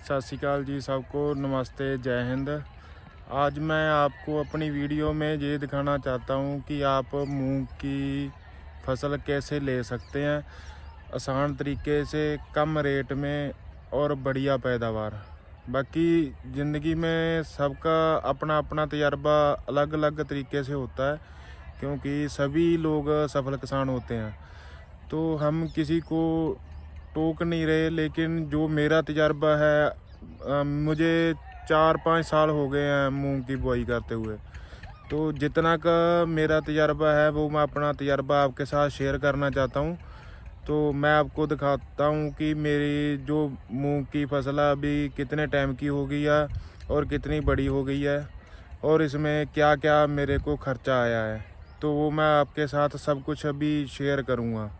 सत श्री अकाल जी सबको, नमस्ते, जय हिंद। आज मैं आपको अपनी वीडियो में ये दिखाना चाहता हूँ कि आप मूंग की फसल कैसे ले सकते हैं आसान तरीके से, कम रेट में और बढ़िया पैदावार। बाकी ज़िंदगी में सबका अपना अपना तजर्बा अलग अलग तरीके से होता है, क्योंकि सभी लोग सफल किसान होते हैं। तो हम किसी को टोक नहीं रहे, लेकिन जो मेरा तजर्बा है, मुझे 4-5 साल हो गए हैं मूंग की बुआई करते हुए। तो जितना का मेरा तजर्बा है वो मैं अपना तजर्बा आपके साथ शेयर करना चाहता हूँ। तो मैं आपको दिखाता हूँ कि मेरी जो मूंग की फसल है अभी कितने टाइम की हो गई है और कितनी बड़ी हो गई है, और इसमें क्या क्या मेरे को खर्चा आया है। तो वो मैं आपके साथ सब कुछ अभी शेयर करूँगा।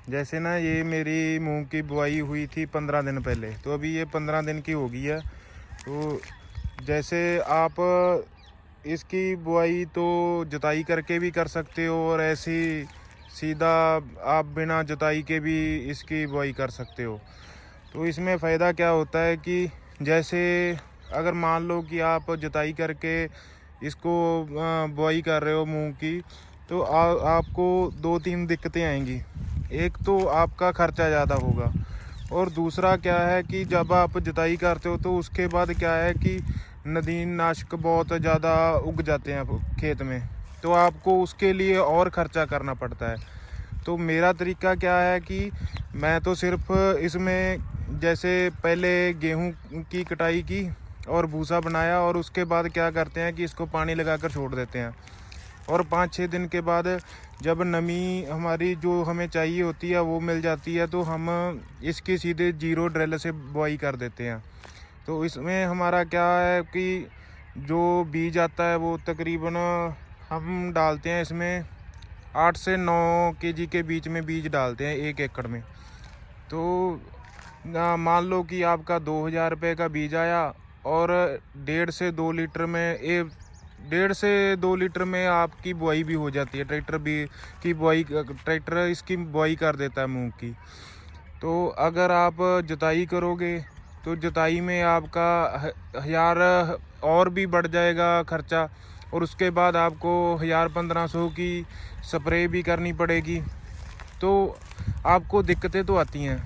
जैसे ना, ये मेरी मूंग की बुआई हुई थी 15 दिन पहले, तो अभी ये 15 दिन की हो गई है। तो जैसे आप इसकी बुआई तो जुताई करके भी कर सकते हो, और ऐसी सीधा आप बिना जुताई के भी इसकी बुआई कर सकते हो। तो इसमें फ़ायदा क्या होता है कि जैसे अगर मान लो कि आप जुताई करके इसको बुआई कर रहे हो मूंग की, तो आपको 2-3 दिक्कतें आएंगी। एक तो आपका खर्चा ज़्यादा होगा, और दूसरा क्या है कि जब आप जुताई करते हो तो उसके बाद क्या है कि नदीनाशक बहुत ज़्यादा उग जाते हैं खेत में, तो आपको उसके लिए और ख़र्चा करना पड़ता है। तो मेरा तरीका क्या है कि मैं तो सिर्फ इसमें जैसे पहले गेहूं की कटाई की और भूसा बनाया, और उसके बाद क्या करते हैं कि इसको पानी लगाकर छोड़ देते हैं, और 5-6 दिन के बाद जब नमी हमारी जो हमें चाहिए होती है वो मिल जाती है, तो हम इसकी सीधे जीरो ड्रिल से बुआई कर देते हैं। तो इसमें हमारा क्या है कि जो बीज आता है वो तकरीबन हम डालते हैं इसमें 8 से 9 केजी के बीच में बीज डालते हैं 1 एकड़ में। तो मान लो कि आपका 2000 रुपये का बीज आया, और 1.5 से 2 लीटर में आपकी बुआई भी हो जाती है। ट्रैक्टर इसकी बुआई कर देता है मूंग की। तो अगर आप जुताई करोगे तो जुताई में आपका 1000 और भी बढ़ जाएगा खर्चा, और उसके बाद आपको 1000-1500 की स्प्रे भी करनी पड़ेगी। तो आपको दिक्कतें तो आती हैं।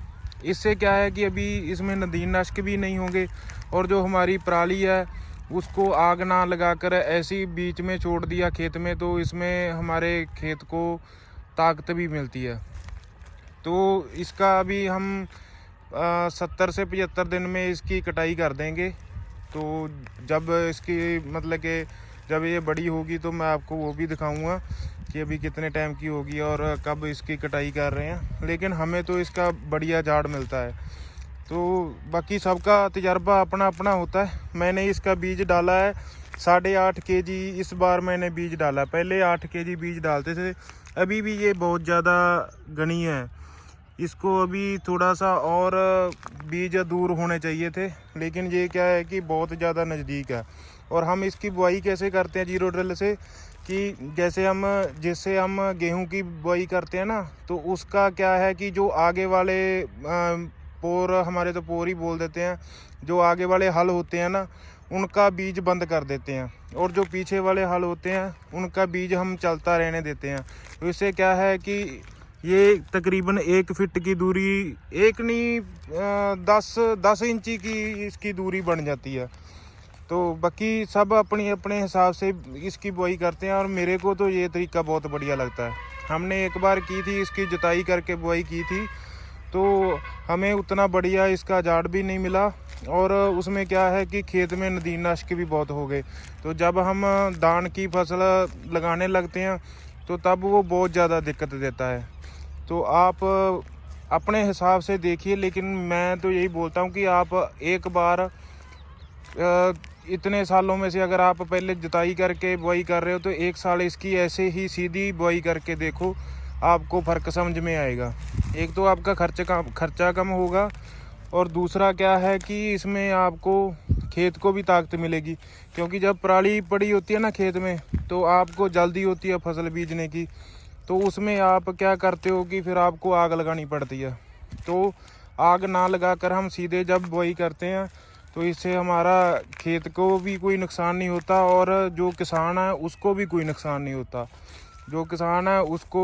इससे क्या है कि अभी इसमें नदीनाशक भी नहीं होंगे, और जो हमारी पराली है उसको आग ना लगाकर ऐसी बीच में छोड़ दिया खेत में, तो इसमें हमारे खेत को ताकत भी मिलती है। तो इसका अभी हम 70 से 75 दिन में इसकी कटाई कर देंगे। तो जब इसकी मतलब कि जब ये बड़ी होगी तो मैं आपको वो भी दिखाऊंगा कि अभी कितने टाइम की होगी और कब इसकी कटाई कर रहे हैं। लेकिन हमें तो इसका बढ़िया झाड़ मिलता है। तो बाकी सबका तजर्बा अपना अपना होता है। मैंने इसका बीज डाला है 8.5 केजी, इस बार मैंने बीज डाला। पहले 8 केजी बीज डालते थे। अभी भी ये बहुत ज़्यादा घनी है, इसको अभी थोड़ा सा और बीज दूर होने चाहिए थे, लेकिन ये क्या है कि बहुत ज़्यादा नज़दीक है। और हम इसकी बुआई कैसे करते हैं जीरो ड्रिल से, कि जैसे हम गेहूं की बुआई करते हैं ना, तो उसका क्या है कि जो आगे वाले पोर, हमारे तो पोर ही बोल देते हैं, जो आगे वाले हल होते हैं ना उनका बीज बंद कर देते हैं, और जो पीछे वाले हल होते हैं उनका बीज हम चलता रहने देते हैं। तो इससे क्या है कि ये तकरीबन 1 फीट की दूरी, एक नहीं 10 इंची की इसकी दूरी बन जाती है। तो बाकी सब अपनी अपने हिसाब से इसकी बुआई करते हैं, और मेरे को तो ये तरीका बहुत बढ़िया लगता है। हमने एक बार की थी, इसकी जुताई करके बुआई की थी, तो हमें उतना बढ़िया इसका झाड़ भी नहीं मिला, और उसमें क्या है कि खेत में नदीनाशक भी बहुत हो गए। तो जब हम धान की फसल लगाने लगते हैं तो तब वो बहुत ज़्यादा दिक्कत देता है। तो आप अपने हिसाब से देखिए, लेकिन मैं तो यही बोलता हूँ कि आप एक बार इतने सालों में से अगर आप पहले जुताई करके बुआई कर रहे हो तो 1 साल इसकी ऐसे ही सीधी बुआई करके देखो, आपको फ़र्क समझ में आएगा। एक तो आपका खर्चा कम होगा, और दूसरा क्या है कि इसमें आपको खेत को भी ताकत मिलेगी, क्योंकि जब पराली पड़ी होती है ना खेत में, तो आपको जल्दी होती है फसल बीजने की। तो उसमें आप क्या करते हो कि फिर आपको आग लगानी पड़ती है। तो आग ना लगाकर हम सीधे जब बुआई करते हैं तो इससे हमारा खेत को भी कोई नुकसान नहीं होता और जो किसान है उसको भी कोई नुकसान नहीं होता। जो किसान है उसको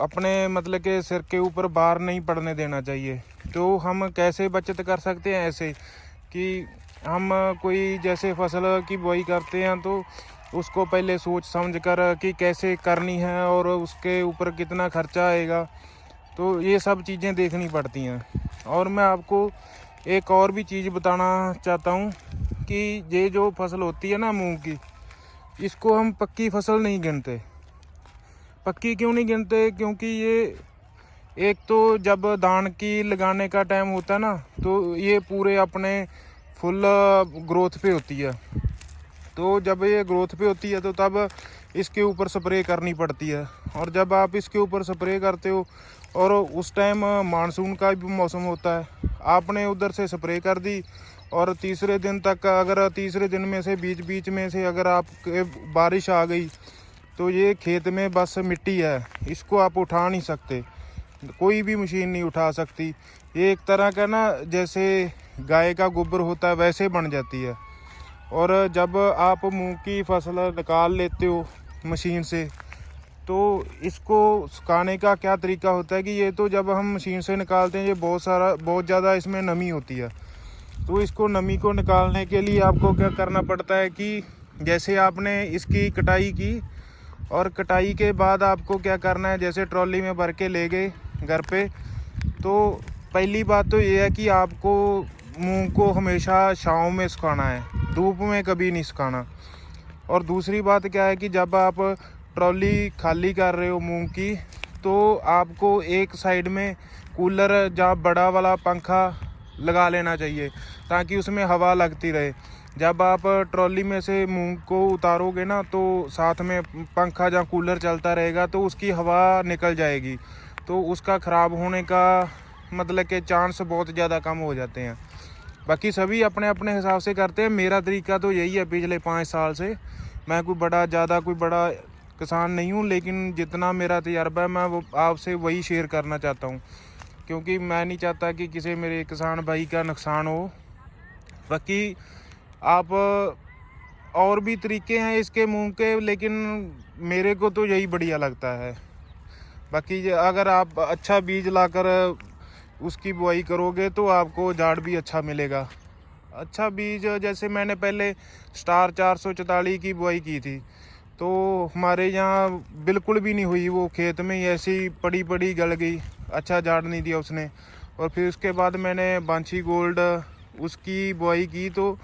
अपने मतलब के सिर के ऊपर भार नहीं पड़ने देना चाहिए। तो हम कैसे बचत कर सकते हैं, ऐसे कि हम कोई जैसे फसल की बुआई करते हैं तो उसको पहले सोच समझ कर कि कैसे करनी है और उसके ऊपर कितना खर्चा आएगा, तो ये सब चीज़ें देखनी पड़ती हैं। और मैं आपको एक और भी चीज़ बताना चाहता हूँ कि ये जो फसल होती है ना मूंग की, इसको हम पक्की फसल नहीं गिनते। पक्की क्यों नहीं गिनते? क्योंकि ये एक तो जब धान की लगाने का टाइम होता है ना तो ये पूरे अपने फुल ग्रोथ पे होती है। तो जब ये ग्रोथ पे होती है तो तब इसके ऊपर स्प्रे करनी पड़ती है। और जब आप इसके ऊपर स्प्रे करते हो और उस टाइम मानसून का भी मौसम होता है, आपने उधर से स्प्रे कर दी और तीसरे दिन तक, अगर तीसरे दिन में से बीच में से अगर आप बारिश आ गई तो ये खेत में बस मिट्टी है, इसको आप उठा नहीं सकते, कोई भी मशीन नहीं उठा सकती। ये एक तरह का ना जैसे गाय का गोबर होता है वैसे बन जाती है। और जब आप मूंग की फसल निकाल लेते हो मशीन से तो इसको सुखाने का क्या तरीका होता है कि ये तो जब हम मशीन से निकालते हैं ये बहुत ज़्यादा इसमें नमी होती है। तो इसको नमी को निकालने के लिए आपको क्या करना पड़ता है कि जैसे आपने इसकी कटाई की और कटाई के बाद आपको क्या करना है, जैसे ट्रॉली में भर के ले गए घर पे, तो पहली बात तो ये है कि आपको मूंग को हमेशा छांव में सुखाना है, धूप में कभी नहीं सुखाना। और दूसरी बात क्या है कि जब आप ट्रॉली खाली कर रहे हो मूंग की तो आपको एक साइड में कूलर या बड़ा वाला पंखा लगा लेना चाहिए ताकि उसमें हवा लगती रहे। जब आप ट्रॉली में से मूंग को उतारोगे ना तो साथ में पंखा या कूलर चलता रहेगा तो उसकी हवा निकल जाएगी, तो उसका ख़राब होने का मतलब के चांस बहुत ज़्यादा कम हो जाते हैं। बाकी सभी अपने अपने हिसाब से करते हैं, मेरा तरीका तो यही है पिछले 5 साल से। मैं कोई बड़ा किसान नहीं हूँ, लेकिन जितना मेरा तजर्बा है मैं वो आपसे वही शेयर करना चाहता हूँ, क्योंकि मैं नहीं चाहता कि किसी मेरे किसान भाई का नुकसान हो। बाकी आप और भी तरीके हैं इसके मूंग के, लेकिन मेरे को तो यही बढ़िया लगता है। बाकी अगर आप अच्छा बीज लाकर उसकी बुआई करोगे तो आपको झाड़ भी अच्छा मिलेगा। अच्छा बीज जैसे मैंने पहले स्टार 444 की बुआई की थी तो हमारे यहाँ बिल्कुल भी नहीं हुई, वो खेत में ही ऐसी पड़ी गल गई, अच्छा झाड़ नहीं दिया उसने। और फिर उसके बाद मैंने बांछी गोल्ड उसकी बुआई की तो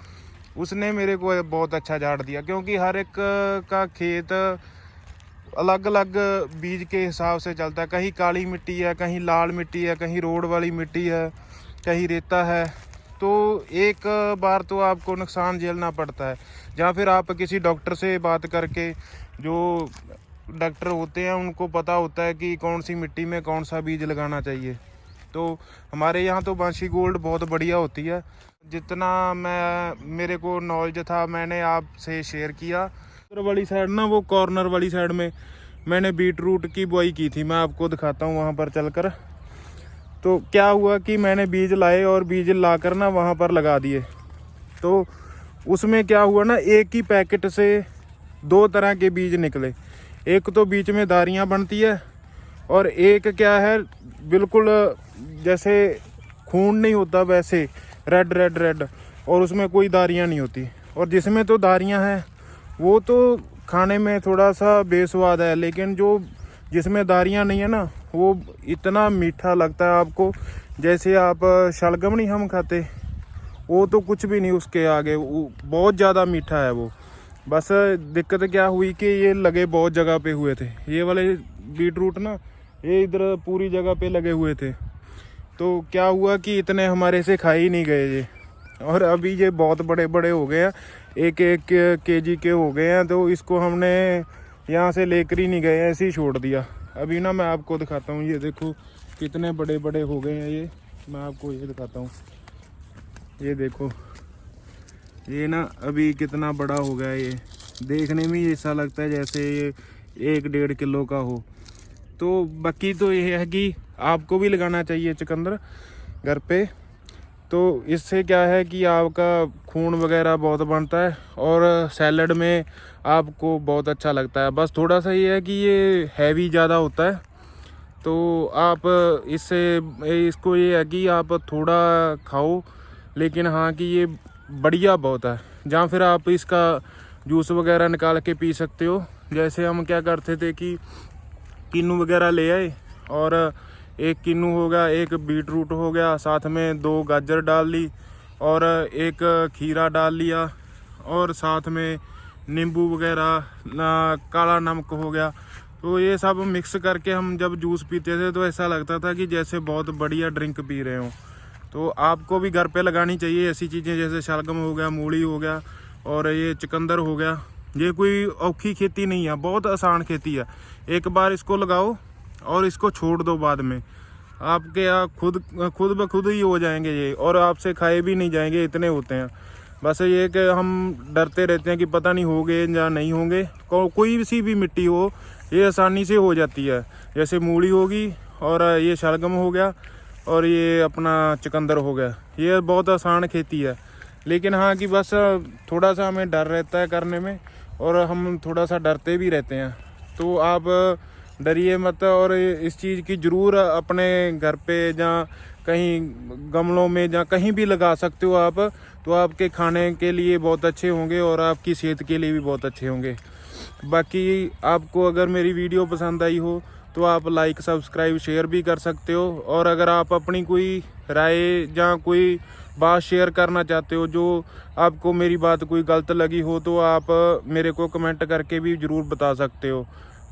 उसने मेरे को बहुत अच्छा झाड़ दिया, क्योंकि हर एक का खेत अलग अलग बीज के हिसाब से चलता है। कहीं काली मिट्टी है, कहीं लाल मिट्टी है, कहीं रोड वाली मिट्टी है, कहीं रेता है। तो एक बार तो आपको नुकसान झेलना पड़ता है, या फिर आप किसी डॉक्टर से बात करके, जो डॉक्टर होते हैं उनको पता होता है कि कौन सी मिट्टी में कौन सा बीज लगाना चाहिए। तो हमारे यहाँ तो बांछी गोल्ड बहुत बढ़िया होती है। जितना मेरे को नॉलेज था मैंने आपसे शेयर किया। उधर वाली साइड ना, वो कॉर्नर वाली साइड में मैंने बीट रूट की बुआई की थी, मैं आपको दिखाता हूँ वहाँ पर चलकर। तो क्या हुआ कि मैंने बीज लाए और बीज लाकर ना वहाँ पर लगा दिए, तो उसमें क्या हुआ ना, एक ही पैकेट से 2 तरह के बीज निकले। एक तो बीच में धारियाँ बनती है और एक क्या है, बिल्कुल जैसे खून नहीं होता वैसे रेड, और उसमें कोई धारियाँ नहीं होती। और जिसमें तो धारियाँ हैं वो तो खाने में थोड़ा सा बेस्वाद है, लेकिन जो जिसमें धारियाँ नहीं है ना वो इतना मीठा लगता है आपको, जैसे आप शलगम नहीं हम खाते, वो तो कुछ भी नहीं उसके आगे, वो बहुत ज़्यादा मीठा है वो। बस दिक्कत क्या हुई कि ये लगे बहुत जगह पे हुए थे, ये वाले बीट रूट ना ये इधर पूरी जगह पे लगे हुए थे। तो क्या हुआ कि इतने हमारे से खा ही नहीं गए ये, और अभी ये बहुत बड़े हो गए हैं, 1 केजी के हो गए हैं। तो इसको हमने यहाँ से लेकर ही नहीं गए, ऐसे ही छोड़ दिया। अभी ना मैं आपको दिखाता हूँ, ये देखो कितने बड़े हो गए हैं ये, मैं आपको ये दिखाता हूँ। ये देखो ये ना अभी कितना बड़ा हो गया है, ये देखने में ऐसा लगता है जैसे ये 1-1.5 किलो का हो। तो बाकी तो ये है कि आपको भी लगाना चाहिए चुकंदर, घर पे। तो इससे क्या है कि आपका खून वगैरह बहुत बनता है और सैलड में आपको बहुत अच्छा लगता है। बस थोड़ा सा ये है कि ये हैवी ज़्यादा होता है, तो आप इसको ये है कि आप थोड़ा खाओ, लेकिन हाँ कि ये बढ़िया बहुत है। जहाँ फिर आप इसका जूस वगैरह निकाल के पी सकते हो। जैसे हम क्या करते थे कि किन्नू वगैरह ले आए, और एक किन्नू हो गया, एक बीट रूट हो गया, साथ में 2 गाजर डाल ली और एक खीरा डाल लिया, और साथ में नींबू वगैरह, काला नमक हो गया। तो ये सब मिक्स करके हम जब जूस पीते थे तो ऐसा लगता था कि जैसे बहुत बढ़िया ड्रिंक पी रहे हो। तो आपको भी घर पे लगानी चाहिए ऐसी चीज़ें, जैसे शलगम हो गया, मूली हो गया और ये चुकंदर हो गया। ये कोई औखी खेती नहीं है, बहुत आसान खेती है। एक बार इसको लगाओ और इसको छोड़ दो, बाद में आपके यहाँ खुद ब खुद ही हो जाएंगे ये, और आपसे खाए भी नहीं जाएंगे, इतने होते हैं। बस ये कि हम डरते रहते हैं कि पता नहीं होंगे या नहीं होंगे। कोई सी भी मिट्टी हो, ये आसानी से हो जाती है। जैसे मूली होगी, और ये शलगम हो गया, और ये अपना चुकंदर हो गया। ये बहुत आसान खेती है, लेकिन हाँ कि बस थोड़ा सा हमें डर रहता है करने में, और हम थोड़ा सा डरते भी रहते हैं। तो आप डरिए मत, और इस चीज़ की ज़रूर अपने घर पे या कहीं गमलों में या कहीं भी लगा सकते हो आप। तो आपके खाने के लिए बहुत अच्छे होंगे और आपकी सेहत के लिए भी बहुत अच्छे होंगे। बाकी आपको अगर मेरी वीडियो पसंद आई हो तो आप लाइक, सब्सक्राइब, शेयर भी कर सकते हो। और अगर आप अपनी कोई राय या कोई बात शेयर करना चाहते हो, जो आपको मेरी बात कोई गलत लगी हो, तो आप मेरे को कमेंट करके भी ज़रूर बता सकते हो।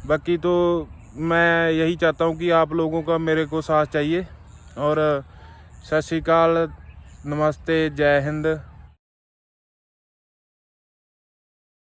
बाकी तो मैं यही चाहता हूँ कि आप लोगों का मेरे को साथ चाहिए। और सत श्री अकाल, नमस्ते, जय हिंद।